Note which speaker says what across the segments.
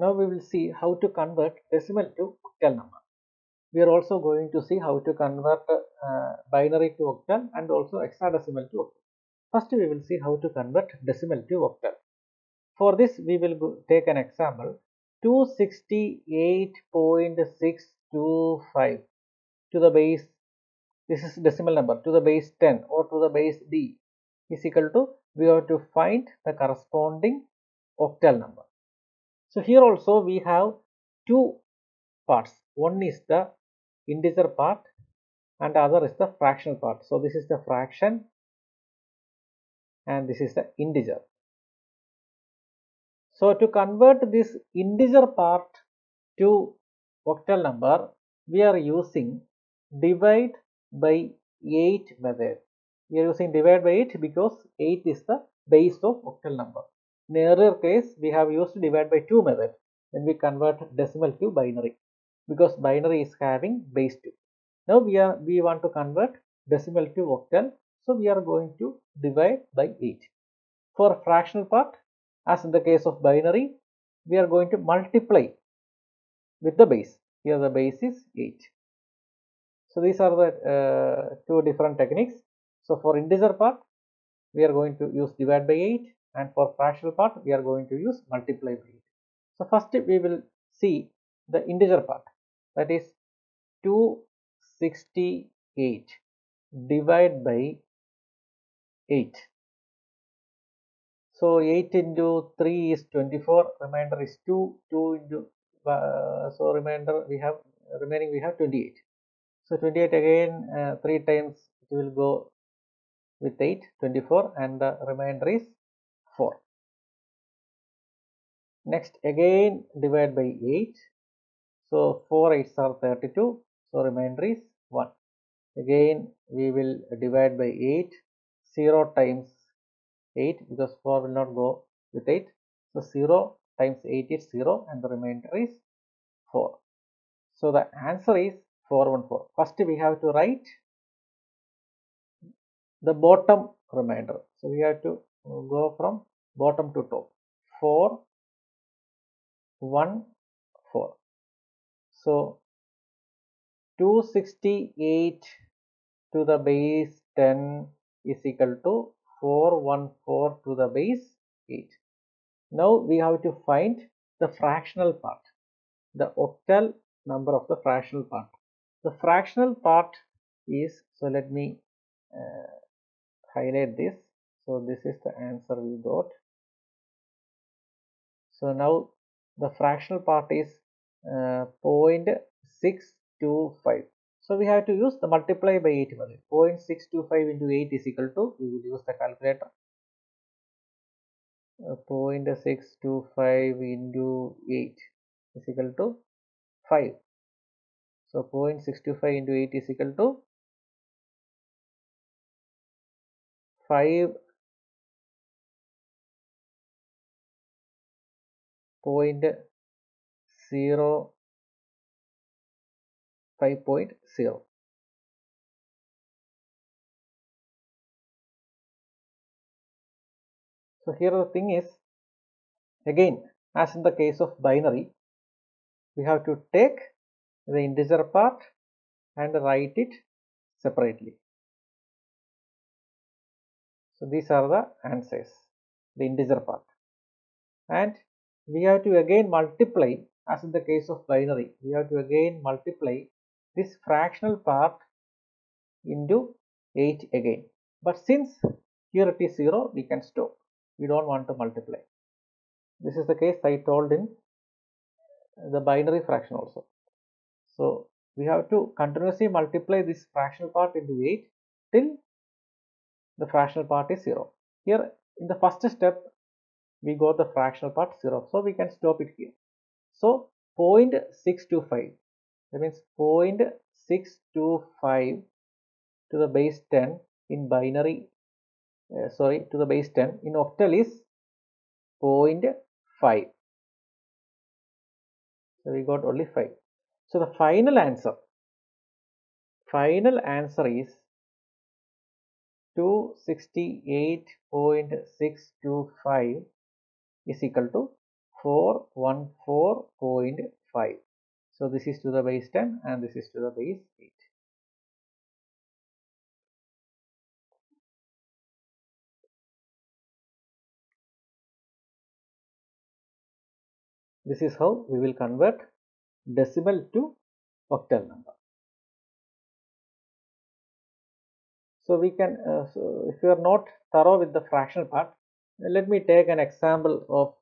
Speaker 1: Now we will see how to convert decimal to octal number. We are also going to see how to convert binary to octal and also hexadecimal to octal. First we will see how to convert decimal to octal. For this we will take an example 268.625 to the base, this is decimal number, to the base 10 or to the base d is equal to, we have to find the corresponding octal number. So here also we have two parts. One is the integer part and the other is the fractional part. So this is the fraction and this is the integer. So to convert this integer part to octal number, we are using divide by 8 method. We are using divide by 8 because 8 is the base of octal number. In earlier case, we have used divide by 2 method when we convert decimal to binary, because binary is having base 2. Now we want to convert decimal to octal, so we are going to divide by 8. For fractional part, as in the case of binary, we are going to multiply with the base. Here the base is 8. So these are the two different techniques. So for integer part, we are going to use divide by 8, and for fractional part, we are going to use multiply by 8. So first we will see the integer part, that is 268 divided by 8. So 8 into 3 is 24, remainder is 2, 2 into, so remainder we have, remaining we have 28. So 28 again, 3 times it will go with 8, 24, and the remainder is 4. Next again divide by 8. So 4 8s are 32, so remainder is 1. Again we will divide by 8, 0 times 8 because 4 will not go with 8. So 0 times 8 is 0 and the remainder is 4. So the answer is 414. First we have to write the bottom remainder. So we have to go from bottom to top. 4 1 4. So 268 to the base 10 is equal to 414 to the base 8. Now we have to find the fractional part, the octal number of the fractional part. The fractional part is, so let me highlight this. So this is the answer we got. So now the fractional part is 0.625. So we have to use the multiply by 8 method. 0.625 into 8 is equal to, we will use the calculator. 0.625 into 8 is equal to 5. So 0.625 into 8 is equal to 5.0. 5.0. So here the thing is, again as in the case of binary, we have to take the integer part and write it separately. So these are the answers, the integer part, and we have to again multiply, as in the case of binary, we have to again multiply this fractional part into 8 again. But since here it is 0, we can stop. We don't want to multiply. This is the case I told in the binary fraction also. So we have to continuously multiply this fractional part into 8 till the fractional part is 0. Here in the first step we got the fractional part 0, so we can stop it here. So 0.625, that means 0.625 to the base 10 in binary, to the base 10 in octal is 0.5. So we got only 5. So the final answer is 268.625 is equal to 414.5. So this is to the base 10 and this is to the base 8. This is how we will convert decimal to octal number. So we can, so if you are not thorough with the fractional part, let me take an example of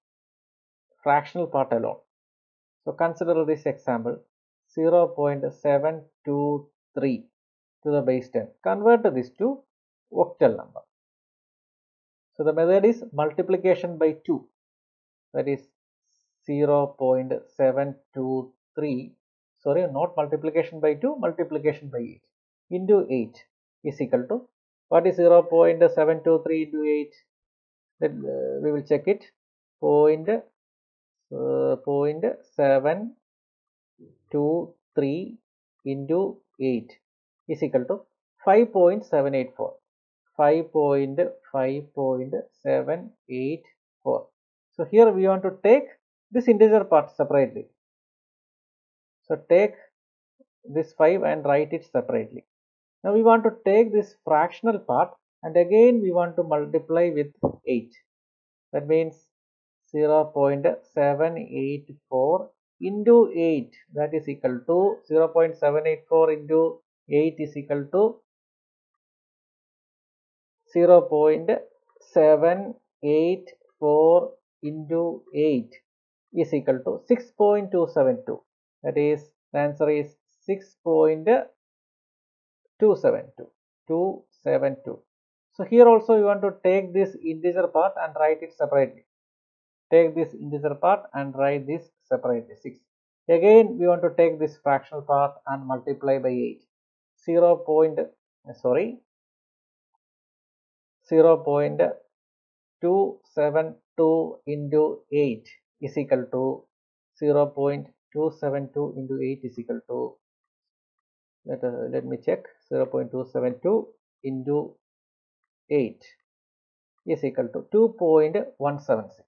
Speaker 1: fractional part alone. So consider this example 0.723 to the base 10. Convert this to octal number. So the method is multiplication by 2, that is 0.723, sorry, not multiplication by 2, multiplication by 8 into 8 is equal to, what is 0.723 into 8? Then we will check it. 0.723 into 8 is equal to 5.784. 5.784. So here we want to take this integer part separately. So take this 5 and write it separately. Now we want to take this fractional part and again we want to multiply with 8. That means 0.784 into 8, that is equal to 0.784 into 8 is equal to 0.784 into 8 is equal to 6.272. That is, the answer is 6.272. So here also you want to take this integer part and write it separately. Take this integer part and write this separately, 6. Again we want to take this fractional part and multiply by 8. 0.272 into 8 is equal to 0.272 into 8 is equal to, let me check, 0.272 into 8 is equal to 2.176.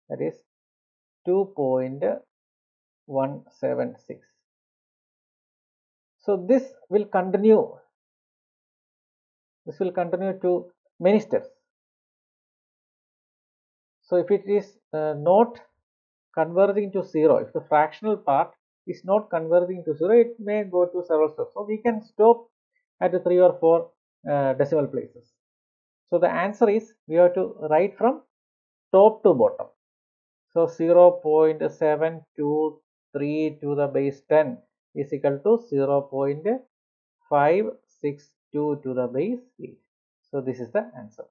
Speaker 1: That is 2.176. So this will continue to many steps. So if it is not converging to 0, if the fractional part is not converging to 0, it may go to several steps. So we can stop at 3 or 4 decimal places. So the answer is, we have to write from top to bottom. So 0.723 to the base 10 is equal to 0.562 to the base 8. So this is the answer.